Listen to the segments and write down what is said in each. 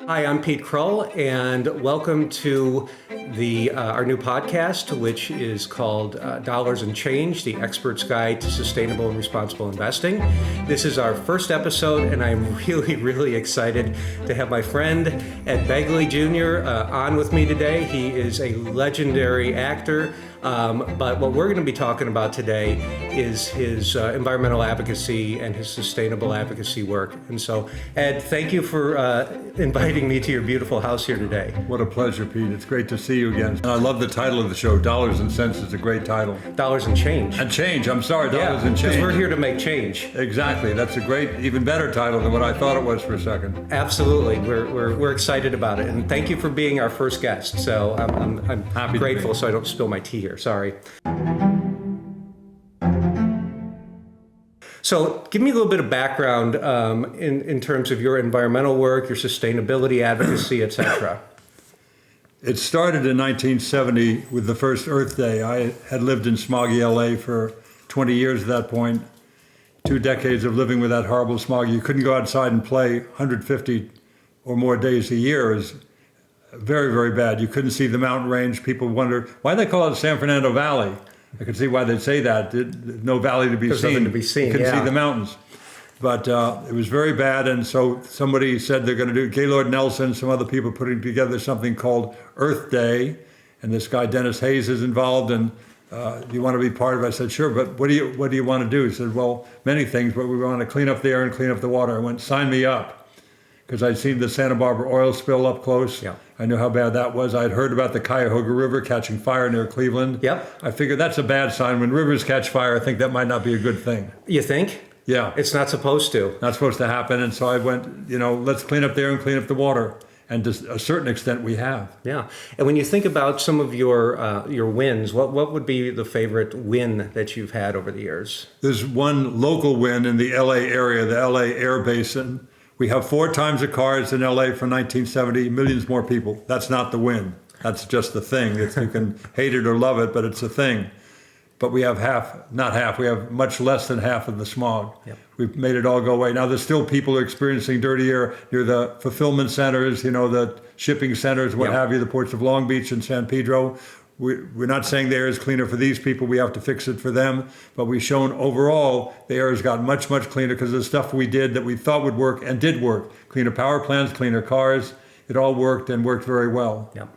Hi, I'm Pete Krull, and welcome to our new podcast, which is called Dollars and Change, the Expert's Guide to Sustainable and Responsible Investing. This is our first episode, and I'm really excited to have my friend, Ed Begley Jr. On with me today. He is a legendary actor, but what we're going to be talking about today is his environmental advocacy and his sustainable advocacy work. And so, Ed, thank you for inviting me to your beautiful house here today. What a pleasure, Pete. It's great to see you again. And I love the title of the show. Dollars and Cents is a great title. Dollars and Change. And change. I'm sorry, Dollars and Change. Because we're here to make change. Exactly. That's a great, even better title than what I thought it was for a second. Absolutely. We're excited about it. And thank you for being our first guest. So I'm Happy grateful so I don't spill my tea here. Sorry. So give me a little bit of background in terms of your environmental work, your sustainability advocacy, et cetera. It started in 1970 with the first Earth Day. I had lived in smoggy LA for 20 years at that point, 2 decades of living with that horrible smog. You couldn't go outside and play 150 or more days a year. It was very, very bad. You couldn't see the mountain range. People wonder why they call it San Fernando Valley. I could see why they'd say that. No valley to be There's seen. Nothing to be seen. You couldn't see the mountains. But it was very bad, and so somebody said they're going to do, Gaylord Nelson, some other people putting together something called Earth Day, and this guy Dennis Hayes is involved, and do you want to be part of it? I said, sure, but what do you want to do? He said, well, many things, but we want to clean up the air and clean up the water. I went, sign me up, because I'd seen the Santa Barbara oil spill up close. Yeah. I knew how bad that was. I'd heard about the Cuyahoga River catching fire near Cleveland. Yep. I figured that's a bad sign. When rivers catch fire, I think that might not be a good thing. You think? Yeah. It's not supposed to. Not supposed to happen. And so I went, let's clean up the air and clean up the water. And to a certain extent, we have. Yeah. And when you think about some of your wins, what would be the favorite win that you've had over the years? There's one local win in the LA area, the LA Air Basin. We have 4 times the cars in LA from 1970, millions more people. That's not the win. That's just the thing. You can hate it or love it, but it's a thing. But we have we have much less than half of the smog. Yep. We've made it all go away. Now there's still people experiencing dirty air near the fulfillment centers, the shipping centers, what Yep. have you, the ports of Long Beach and San Pedro. We're not saying the air is cleaner for these people. We have to fix it for them. But we've shown overall the air has gotten much, much cleaner because of the stuff we did that we thought would work and did work. Cleaner power plants, cleaner cars. It all worked and worked very well. Yeah.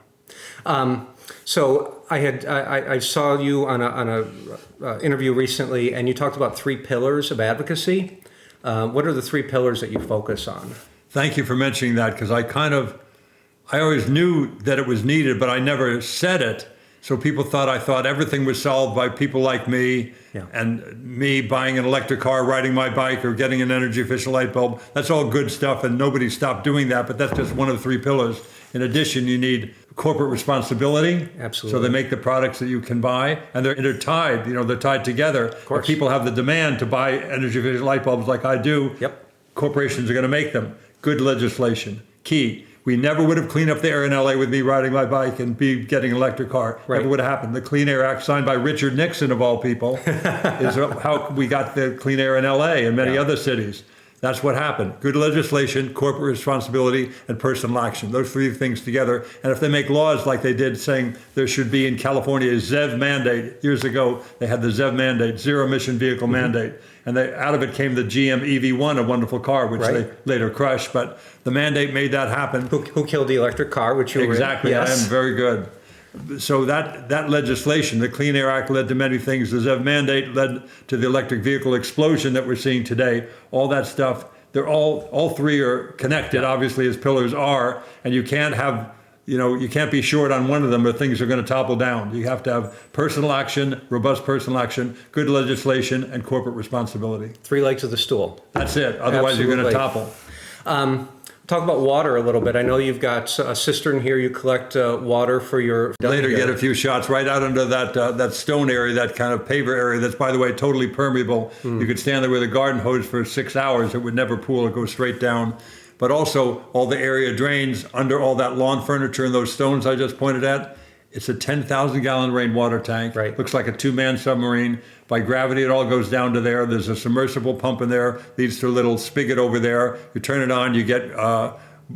So I saw you on a interview recently, and you talked about 3 pillars of advocacy. What are the 3 pillars that you focus on? Thank you for mentioning that, because I always knew that it was needed, but I never said it. So people thought I thought everything was solved by people like me, Yeah. and me buying an electric car, riding my bike, or getting an energy efficient light bulb. That's all good stuff, and nobody stopped doing that, but that's just one of the 3 pillars. In addition, you need corporate responsibility. Absolutely. So they make the products that you can buy, and they're intertied, they're tied together. Of course. If people have the demand to buy energy efficient light bulbs like I do, Yep. corporations are going to make them. Good legislation. Key. We never would have cleaned up the air in LA with me riding my bike and getting an electric car. Right. Never would have happened. The Clean Air Act, signed by Richard Nixon of all people, is how we got the clean air in LA and many other cities. That's what happened. Good legislation, corporate responsibility, and personal action. Those 3 things together. And if they make laws like they did saying there should be in California a ZEV mandate, years ago they had the ZEV mandate, zero emission vehicle mandate. And out of it came the GM EV1, a wonderful car, which Right. they later crushed. But the mandate made that happen. Who killed the electric car, which you Exactly. were in? Yes. I am very good. So that legislation, the Clean Air Act, led to many things. The ZEV mandate led to the electric vehicle explosion that we're seeing today. All that stuff, they're all 3 are connected, obviously, as pillars are, and you can't have, you can't be short on one of them or things are going to topple down. You have to have personal action, robust personal action, good legislation, and corporate responsibility. 3 legs of the stool. That's it. Otherwise, you're going to topple. Talk about water a little bit. I know you've got a cistern here. You collect water for your... Later get a few shots right out under that stone area, that kind of paver area that's, by the way, totally permeable. You could stand there with a garden hose for 6 hours. It would never pool. It goes straight down. But also all the area drains under all that lawn furniture and those stones I just pointed at. It's a 10,000 gallon rainwater tank. Right. Looks like a 2-man submarine. By gravity, it all goes down to there. There's a submersible pump in there, leads to a little spigot over there. You turn it on, you get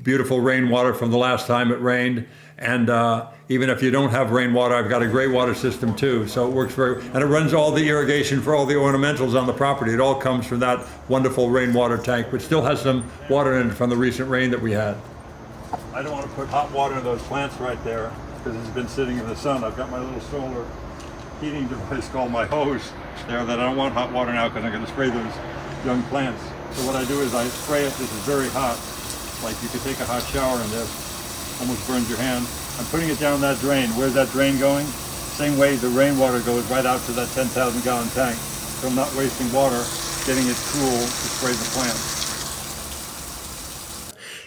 beautiful rainwater from the last time it rained. And even if you don't have rainwater, I've got a gray water system too. So it works and it runs all the irrigation for all the ornamentals on the property. It all comes from that wonderful rainwater tank, which still has some water in it from the recent rain that we had. I don't want to put hot water in those plants right there because it's been sitting in the sun. I've got my little solar heating device called my hose there that I don't want hot water now because I'm going to spray those young plants. So what I do is I spray it. This is very hot. Like you could take a hot shower in this. Almost burns your hand. I'm putting it down that drain. Where's that drain going? Same way the rainwater goes right out to that 10,000 gallon tank. So I'm not wasting water, getting it cool to spray the plants.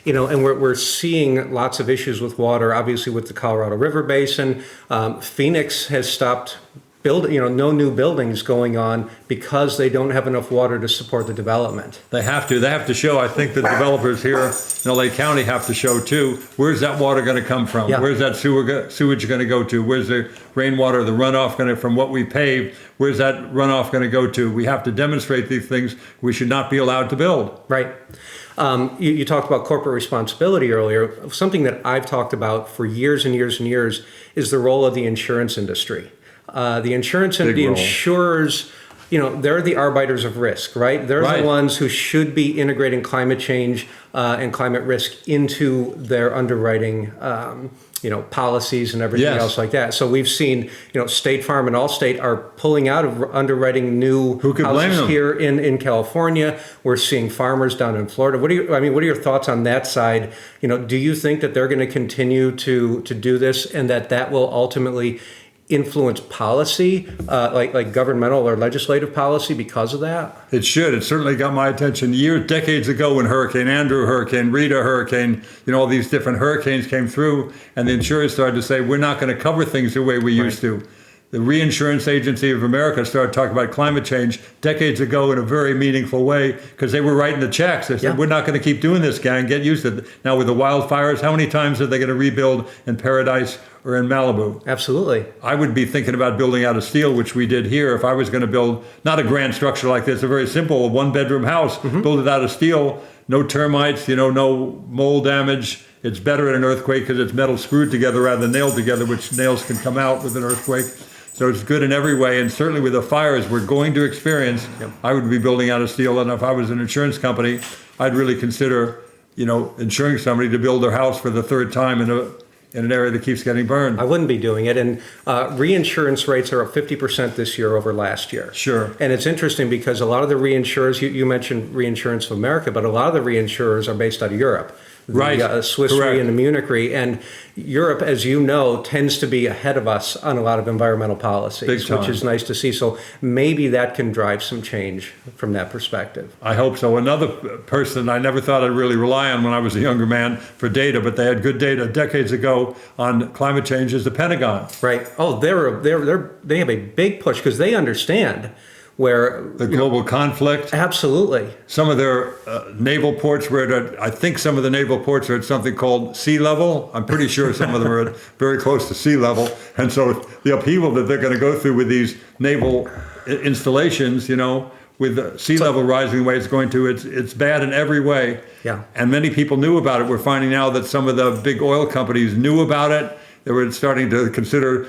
You know, and we're seeing lots of issues with water, obviously with the Colorado River Basin. Phoenix has stopped building, no new buildings going on because they don't have enough water to support the development. They have to show, I think the developers here in LA County have to show too, where's that water going to come from? Yeah. Where's that sewage going to go to? Where's the rainwater, the runoff going to, from what we paved, where's that runoff going to go to? We have to demonstrate these things. We should not be allowed to build. Right. You talked about corporate responsibility earlier. Something that I've talked about for years and years and years is the role of the insurance industry. The insurers, they're the arbiters of risk, right? They're Right. the ones who should be integrating climate change and climate risk into their underwriting, policies and everything Yes. else like that. So we've seen, State Farm and Allstate are pulling out of underwriting new Who could blame houses them? here in California. We're seeing farmers down in Florida. What are your thoughts on that side? Do you think that they're going to continue to do this and that will ultimately influence policy, like governmental or legislative policy because of that? It should. It certainly got my attention decades ago when Hurricane Andrew, Hurricane Rita, all these different hurricanes came through, and the insurers started to say, we're not going to cover things the way we used to. The Reinsurance Agency of America started talking about climate change decades ago in a very meaningful way because they were writing the checks. They said, we're not going to keep doing this, gang. Get used to it. Now with the wildfires, how many times are they going to rebuild in Paradise or in Malibu? Absolutely. I would be thinking about building out of steel, which we did here. If I was going to build not a grand structure like this, a very simple one-bedroom house, build it out of steel, no termites, no mold damage. It's better in an earthquake because it's metal screwed together rather than nailed together, which nails can come out with an earthquake. So it's good in every way, and certainly with the fires we're going to experience, I would be building out of steel. And if I was an insurance company, I'd really consider, insuring somebody to build their house for the third time in an area that keeps getting burned. I wouldn't be doing it. And reinsurance rates are up 50% this year over last year. Sure. And it's interesting because a lot of the reinsurers, you mentioned Reinsurance of America, but a lot of the reinsurers are based out of Europe. The Swiss Re and the Munich Re. And Europe, as you know, tends to be ahead of us on a lot of environmental policies, which is nice to see. So maybe that can drive some change from that perspective. I hope so. Another person I never thought I'd really rely on when I was a younger man for data, but they had good data decades ago on climate change is the Pentagon. Right. Oh, they have a big push because they understand where the global conflict. Absolutely. Some of their naval ports I think some of the naval ports are at something called sea level. I'm pretty sure some of them are at very close to sea level. And so the upheaval that they're going to go through with these naval installations, with the sea level rising the way it's going to, it's bad in every way. Yeah. And many people knew about it. We're finding now that some of the big oil companies knew about it. They were starting to consider,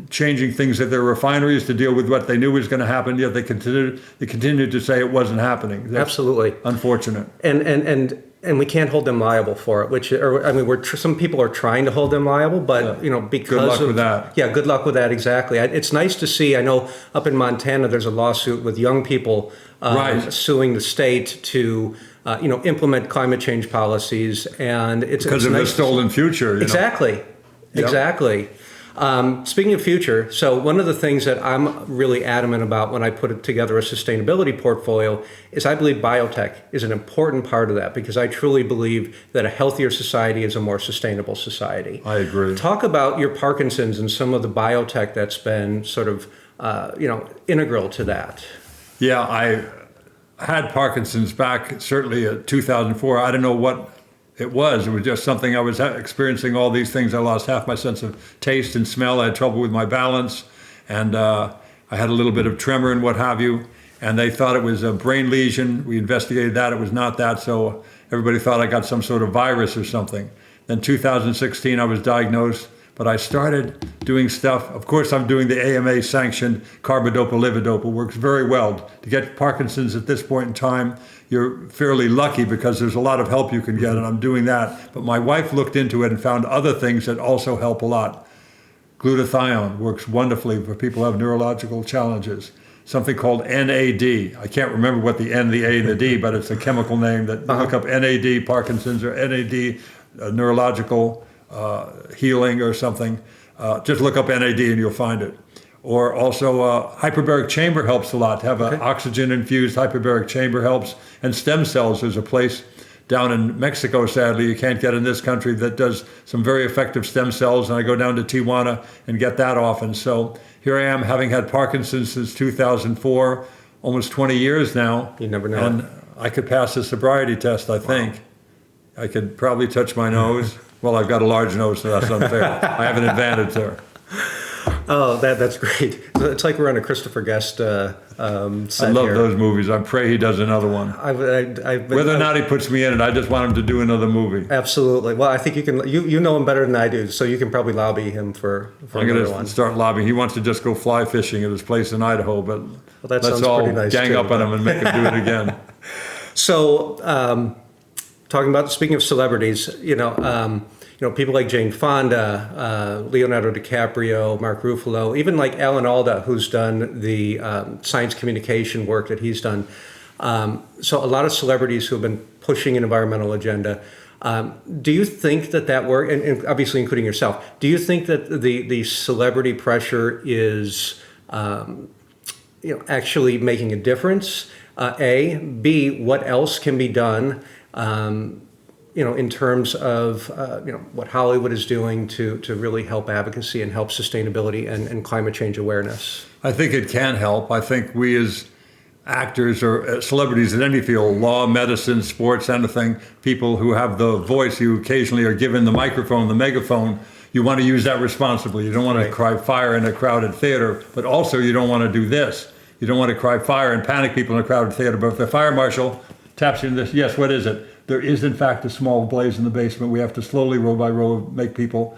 changing things at their refineries to deal with what they knew was going to happen. Yet they continued to say it wasn't happening. That's absolutely unfortunate. And we can't hold them liable for it. Some people are trying to hold them liable, but because good luck with that. Yeah, good luck with that. Exactly. It's nice to see. I know up in Montana, there's a lawsuit with young people suing the state to. Implement climate change policies, and it's because of the stolen future. Exactly. Speaking of future, so one of the things that I'm really adamant about when I put together a sustainability portfolio is I believe biotech is an important part of that because I truly believe that a healthier society is a more sustainable society. I agree. Talk about your Parkinsons and some of the biotech that's been sort of integral to that. Yeah, I had Parkinson's back certainly in 2004. I don't know what it was. It was just something I was experiencing all these things. I lost half my sense of taste and smell. I had trouble with my balance, and I had a little bit of tremor and what have you. And they thought it was a brain lesion. We investigated that. It was not that. So everybody thought I got some sort of virus or something. Then 2016, I was diagnosed, but I started doing stuff. Of course, I'm doing the AMA-sanctioned carbidopa-levodopa. Works very well. To get Parkinson's at this point in time, you're fairly lucky because there's a lot of help you can get, and I'm doing that. But my wife looked into it and found other things that also help a lot. Glutathione works wonderfully for people who have neurological challenges. Something called NAD. I can't remember what the N, the A, and the D, but it's a chemical name that look up NAD, Parkinson's, or NAD, neurological healing or something. Just look up NAD and you'll find it. Or also hyperbaric chamber helps a lot. To have an oxygen-infused hyperbaric chamber helps. And stem cells, there's a place down in Mexico, sadly, you can't get in this country, that does some very effective stem cells. And I go down to Tijuana and get that often. So here I am, having had Parkinson's since 2004, almost 20 years now. You never know. And I could pass the sobriety test, I think. Wow. I could probably touch my nose. Well, I've got a large nose, so that's unfair. I have an advantage there. Oh, that's great. It's like we're on a Christopher Guest set I love here. those movies. I pray he does another one. Whether or not he puts me in it, I just want him to do another movie. Absolutely. Well, I think you can. You know him better than I do, so you can probably lobby him for I'm another going one. to start lobbying. He wants to just go fly fishing at his place in Idaho, but that let's sounds all pretty nice gang too. up on him and make him do it again. So, speaking of celebrities, people like Jane Fonda, Leonardo DiCaprio, Mark Ruffalo, even like Alan Alda, who's done the science communication work that he's done. So a lot of celebrities who have been pushing an environmental agenda. Do you think that work, and obviously including yourself, do you think that the celebrity pressure is actually making a difference? A, B, what else can be done? In terms of what Hollywood is doing to really help advocacy and help sustainability and climate change awareness? I think it can help. I think we as actors or celebrities in any field, law, medicine, sports, anything, people who have the voice, you occasionally are given the microphone, the megaphone, you want to use that responsibly. You don't want to cry fire in a crowded theater, but also you don't want to do this. You don't want to cry fire and panic people in a crowded theater. But if the fire marshal taps you in this, yes, what is it? There is, in fact, a small blaze in the basement. We have to slowly, row by row, make people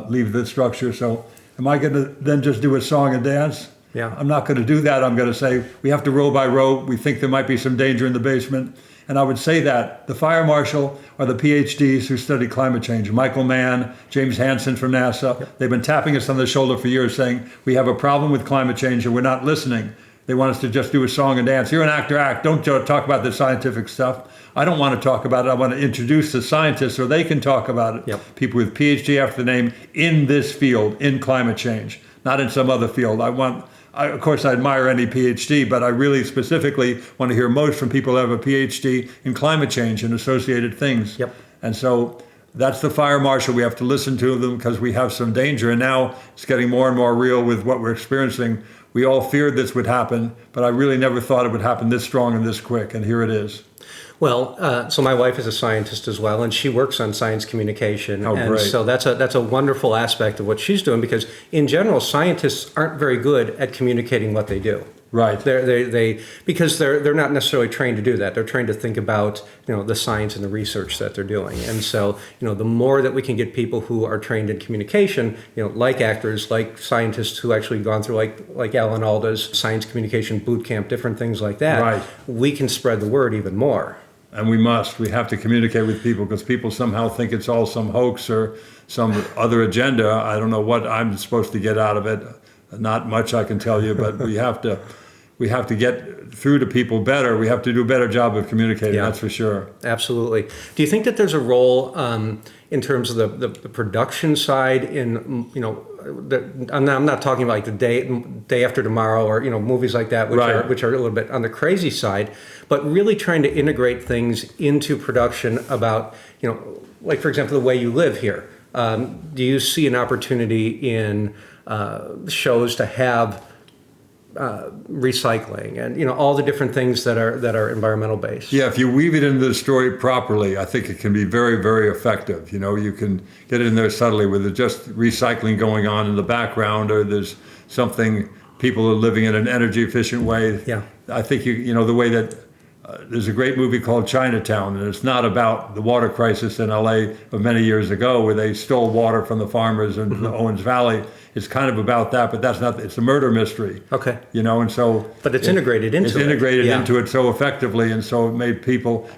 leave the structure. So am I going to then just do a song and dance? Yeah. I'm not going to do that. I'm going to say we have to row by row. We think there might be some danger in the basement. And I would say that the fire marshal are the PhDs who study climate change. Michael Mann, James Hansen from NASA. Yep. They've been tapping us on the shoulder for years saying, we have a problem with climate change and we're not listening. They want us to just do a song and dance. You're an actor, act. Don't talk about the scientific stuff. I don't want to talk about it. I want to introduce the scientists so they can talk about it. Yep. People with PhD after the name in this field, in climate change, not in some other field. Of course, I admire any PhD, but I really specifically want to hear most from people who have a PhD in climate change and associated things. Yep. And so that's the fire marshal. We have to listen to them because we have some danger. And now it's getting more and more real with what we're experiencing. We all feared this would happen, but I really never thought it would happen this strong and this quick. And here it is. Well, so my wife is a scientist as well, and she works on science communication. Oh, and great. So that's a wonderful aspect of what she's doing, because in general, scientists aren't very good at communicating what they do. Right. Because they're not necessarily trained to do that. They're trained to think about the science and the research that they're doing. And so the more that we can get people who are trained in communication, like actors, like scientists who actually gone through like Alan Alda's science communication boot camp, different things like that, right, we can spread the word even more. And we have to communicate with people, because people somehow think it's all some hoax or some other agenda. I don't know what I'm supposed to get out of it. Not much, I can tell you, but we have to get through to people better. We have to do a better job of communicating, that's for sure. Absolutely. Do you think that there's a role in terms of the production side in, I'm not talking about like the day after tomorrow or, movies like that, which are a little bit on the crazy side, but really trying to integrate things into production about, like, for example, the way you live here. Do you see an opportunity in shows to have recycling and all the different things that are environmental based? Yeah, if you weave it into the story properly, I think it can be very, very effective. You can get it in there subtly with just recycling going on in the background, or there's something, people are living in an energy efficient way. Yeah. I think the way that there's a great movie called Chinatown, and it's not about the water crisis in LA of many years ago where they stole water from the farmers in the Owens Valley. It's kind of about that, but that's not, it's a murder mystery. Okay. And so. But it's integrated into it. It's integrated into it so effectively, and so it made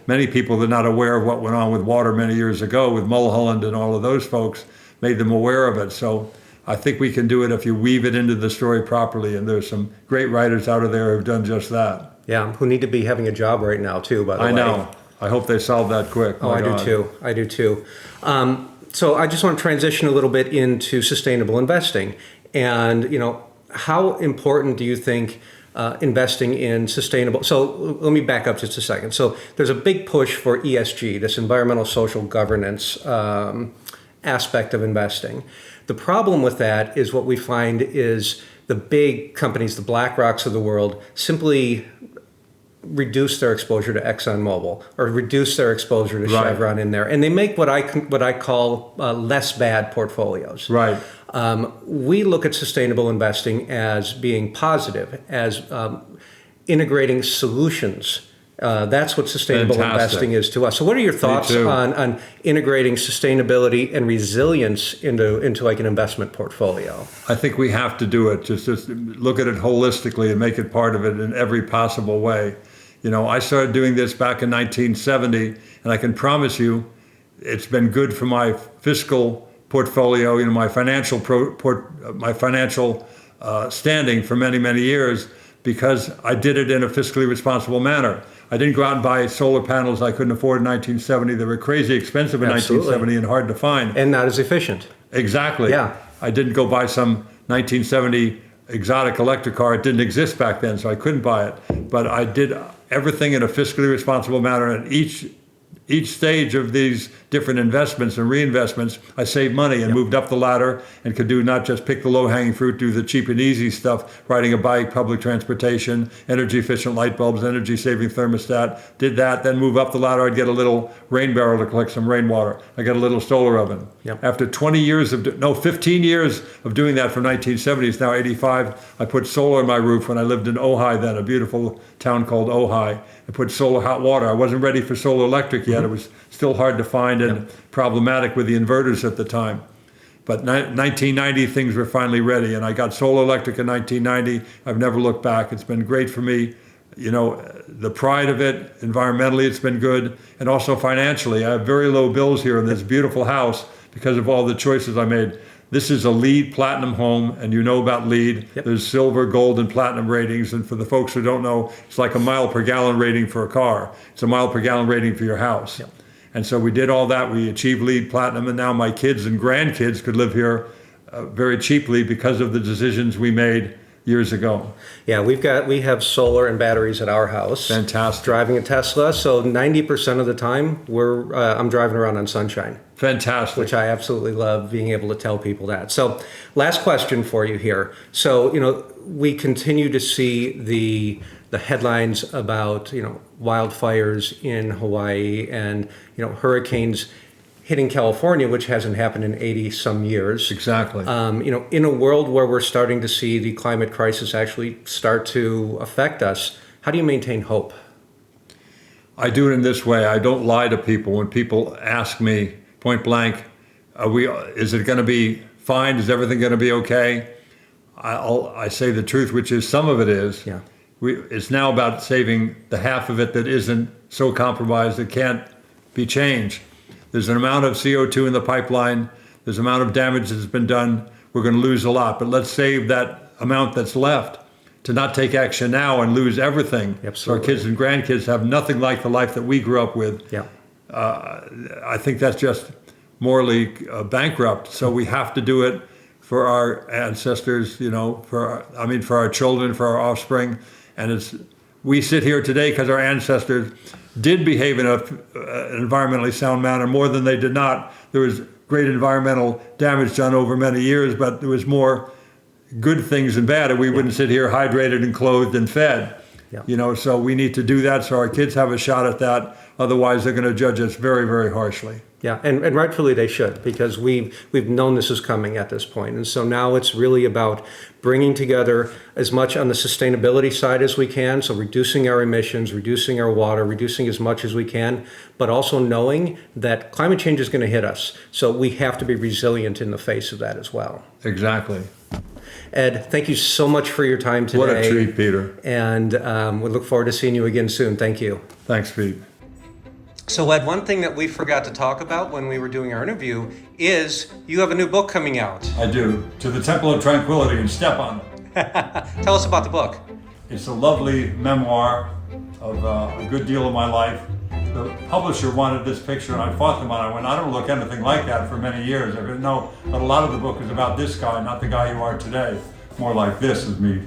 many people that are not aware of what went on with water many years ago with Mulholland and all of those folks, made them aware of it. So I think we can do it if you weave it into the story properly, and there's some great writers out of there who've done just that. Yeah, who need to be having a job right now too, by the way. I know. I hope they solve that quick. Oh, I do too. I do too. So I just want to transition a little bit into sustainable investing. And, how important do you think investing in sustainable... So let me back up just a second. So there's a big push for ESG, this environmental social governance aspect of investing. The problem with that is what we find is the big companies, the BlackRocks of the world, simply reduce their exposure to ExxonMobil or reduce their exposure to Chevron in there, and they make what I call less bad portfolios. Right. We look at sustainable investing as being positive, as integrating solutions. That's what sustainable investing is to us. So what are your thoughts on integrating sustainability and resilience into like an investment portfolio? I think we have to do it. Just look at it holistically and make it part of it in every possible way. I started doing this back in 1970, and I can promise you it's been good for my fiscal portfolio, my financial standing for many, many years, because I did it in a fiscally responsible manner. I didn't go out and buy solar panels I couldn't afford in 1970. They were crazy expensive in 1970 and hard to find. And not as efficient. Exactly. Yeah. I didn't go buy some 1970 exotic electric car. It didn't exist back then, so I couldn't buy it. But I did everything in a fiscally responsible manner, and each stage of these different investments and reinvestments, I saved money and moved up the ladder and could do not just pick the low-hanging fruit, do the cheap and easy stuff, riding a bike, public transportation, energy-efficient light bulbs, energy-saving thermostat, did that, then move up the ladder. I'd get a little rain barrel to collect some rainwater. I got a little solar oven. Yep. After 15 years of doing that from 1970, it's now 85, I put solar on my roof when I lived in Ojai then, a beautiful town called Ojai. I put solar hot water. I wasn't ready for solar electric yet. It was still hard to find and problematic with the inverters at the time. But 1990, things were finally ready, and I got solar electric in 1990. I've never looked back. It's been great for me. The pride of it, environmentally, it's been good, and also financially. I have very low bills here in this beautiful house because of all the choices I made. This is a LEED Platinum home, and you know about LEED. Yep. There's silver, gold, and platinum ratings, and for the folks who don't know, it's like a mile per gallon rating for a car. It's a mile per gallon rating for your house. Yep. And so we did all that. We achieved LEED Platinum, and now my kids and grandkids could live here very cheaply because of the decisions we made years ago. Yeah, we have solar and batteries at our house. Fantastic. Driving a Tesla, so 90% of the time I'm driving around on sunshine. Fantastic. Which I absolutely love being able to tell people that. So, last question for you here. So, we continue to see the headlines about wildfires in Hawaii and hurricanes hitting California, which hasn't happened in 80 some years. Exactly. In a world where we're starting to see the climate crisis actually start to affect us, how do you maintain hope? I do it in this way. I don't lie to people. When people ask me point blank, is it going to be fine? Is everything going to be okay? I say the truth, which is some of it is. Yeah. It's now about saving the half of it that isn't so compromised it can't be changed. There's an amount of CO2 in the pipeline. There's an amount of damage that's been done. We're going to lose a lot, but let's save that amount that's left to not take action now and lose everything. Absolutely. So our kids and grandkids have nothing like the life that we grew up with. Yeah. I think that's just morally bankrupt. So we have to do it for our ancestors, for our children, for our offspring. And we sit here today because our ancestors did behave in an environmentally sound manner more than they did not. There was great environmental damage done over many years, but there was more good things than bad, and we wouldn't sit here hydrated and clothed and fed. Yeah. So we need to do that so our kids have a shot at that. Otherwise, they're going to judge us very, very harshly. Yeah, and rightfully they should, because we've known this is coming at this point. And so now it's really about bringing together as much on the sustainability side as we can, so reducing our emissions, reducing our water, reducing as much as we can, but also knowing that climate change is going to hit us. So we have to be resilient in the face of that as well. Exactly. Ed, thank you so much for your time today. What a treat, Peter. And we look forward to seeing you again soon. Thank you. Thanks, Pete. So Ed, one thing that we forgot to talk about when we were doing our interview is you have a new book coming out. I do. To the Temple of Tranquility and Step on It. Tell us about the book. It's a lovely memoir of a good deal of my life. The publisher wanted this picture, and I fought them on it. I went, I don't look anything like that for many years. I said, no, but a lot of the book is about this guy, not the guy you are today. More like this is me,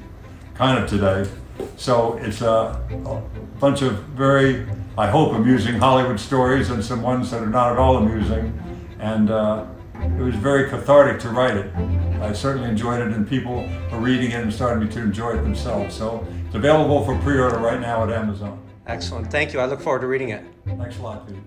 kind of today. So it's a bunch of very, I hope, amusing Hollywood stories and some ones that are not at all amusing. And it was very cathartic to write it. I certainly enjoyed it, and people are reading it and starting to enjoy it themselves. So it's available for pre-order right now at Amazon. Excellent. Thank you. I look forward to reading it. Thanks a lot, Pete.